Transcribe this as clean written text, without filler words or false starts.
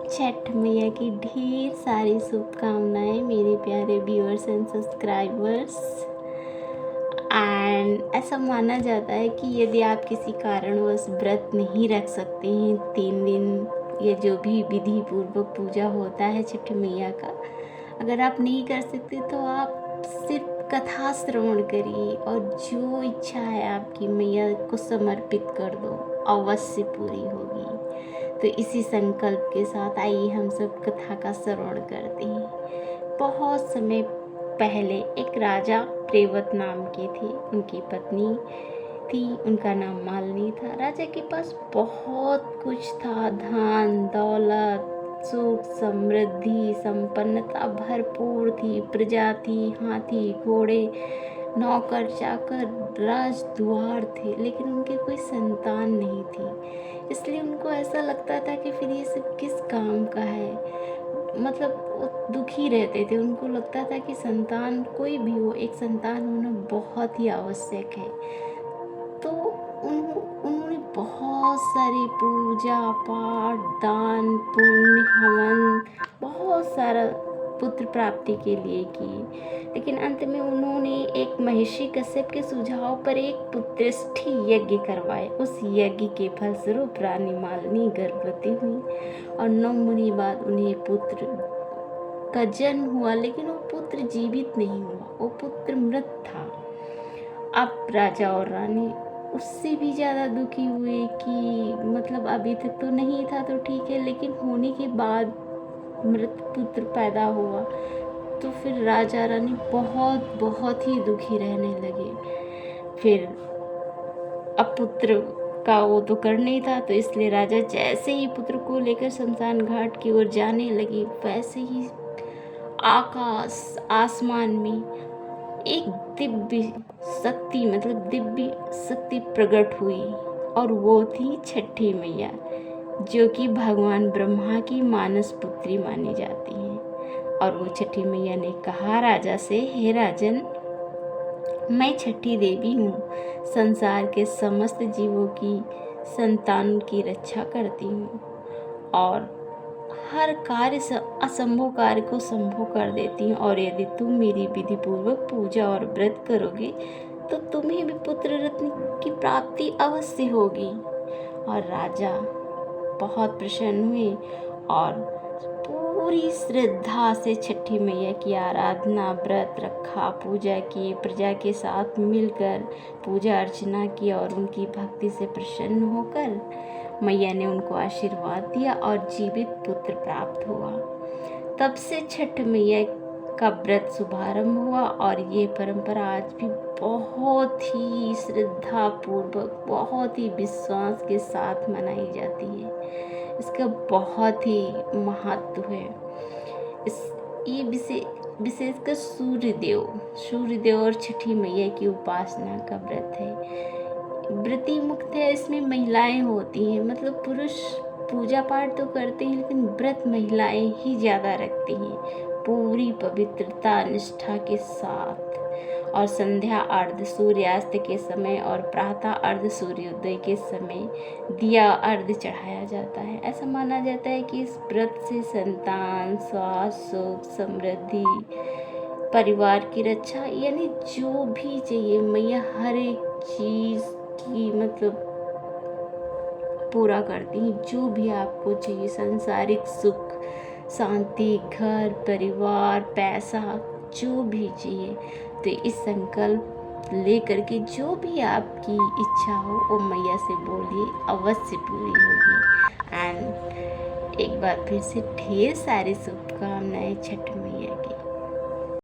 छठ मैया की ढेर सारी शुभकामनाएं मेरे प्यारे व्यूअर्स एंड सब्सक्राइबर्स। एंड ऐसा माना जाता है कि यदि आप किसी कारणवश व्रत नहीं रख सकते हैं 3 दिन, ये जो भी विधि पूर्वक पूजा होता है छठ मैया का, अगर आप नहीं कर सकते तो आप सिर्फ कथा श्रवण करिए और जो इच्छा है आपकी मैया को समर्पित कर दो, अवश्य पूरी होगी। तो इसी संकल्प के साथ आइए हम सब कथा का श्रवण करते हैं। बहुत समय पहले एक राजा प्रेवत नाम के थे, उनकी पत्नी थी, उनका नाम मालिनी था। राजा के पास बहुत कुछ था, धन दौलत सुख समृद्धि संपन्नता भरपूर थी, प्रजा थी, हाथी घोड़े नौकर चाकर राजद्वार थे, लेकिन उनके कोई संतान नहीं थी। इसलिए उनको ऐसा लगता था कि फिर ये सब किस काम का है। मतलब वो दुखी रहते थे, उनको लगता था कि संतान कोई भी हो, एक संतान होना बहुत ही आवश्यक है। तो उन्होंने बहुत सारी पूजा पाठ दान पुण्य हवन बहुत सारा पुत्र प्राप्ति के लिए की, लेकिन अंत में उन्होंने एक महर्षि कश्यप के सुझाव पर एक पुत्रेष्ठी यज्ञ करवाए। उस यज्ञ के फलस्वरूप रानी मालिनी गर्भवती हुई और 9 महीने बाद उन्हें पुत्र का जन्म हुआ, लेकिन वो पुत्र जीवित नहीं हुआ, वो पुत्र मृत था। अब राजा और रानी उससे भी ज़्यादा दुखी हुए कि मतलब अभी तक तो नहीं था तो ठीक है, लेकिन होने के बाद मृत पुत्र पैदा हुआ तो फिर राजा रानी बहुत बहुत ही दुखी रहने लगे। फिर अब पुत्र का वो तो करना ही था, तो इसलिए राजा जैसे ही पुत्र को लेकर शमशान घाट की ओर जाने लगे, वैसे ही आसमान में एक दिव्य शक्ति प्रकट हुई, और वो थी छठी मैया, जो कि भगवान ब्रह्मा की मानस पुत्री मानी जाती है। और वो छठी मैया ने कहा राजा से, हे राजन, मैं छठी देवी हूँ, संसार के समस्त जीवों की संतान की रक्षा करती हूँ और हर कार्य असंभव कार्य को संभव कर देती हूँ, और यदि तुम मेरी विधि पूर्वक पूजा और व्रत करोगे तो तुम्हें भी पुत्र रत्न की प्राप्ति अवश्य होगी। और राजा बहुत प्रसन्न हुए और पूरी श्रद्धा से छठी मैया की आराधना व्रत रखा, पूजा की, प्रजा के साथ मिलकर पूजा अर्चना की और उनकी भक्ति से प्रसन्न होकर मैया ने उनको आशीर्वाद दिया और जीवित पुत्र प्राप्त हुआ। तब से छठ मैया का व्रत शुभारंभ हुआ और ये परंपरा आज भी बहुत ही श्रद्धा पूर्वक, बहुत ही विश्वास के साथ मनाई जाती है। इसका बहुत ही महत्व है। ये विशेषकर सूर्यदेव और छठी मैया की उपासना का व्रत है। व्रती मुक्त है, इसमें महिलाएं होती हैं, मतलब पुरुष पूजा पाठ तो करते हैं, लेकिन व्रत महिलाएं ही ज़्यादा रखती हैं, पूरी पवित्रता निष्ठा के साथ। और संध्या अर्ध सूर्यास्त के समय और प्रातः अर्ध सूर्योदय के समय दिया अर्ध चढ़ाया जाता है। ऐसा माना जाता है कि इस व्रत से संतान स्वास्थ्य सुख समृद्धि परिवार की रक्षा, यानी जो भी चाहिए मैया हर एक चीज़ की मतलब पूरा करती हैं। जो भी आपको चाहिए, सांसारिक सुख शांति घर परिवार पैसा जो भी चाहिए, तो इस संकल्प लेकर के जो भी आपकी इच्छा हो वो मैया से बोलिए, अवश्य पूरी होगी। एंड एक बार फिर से ढेर सारी शुभकामनाएं छठ मैया की।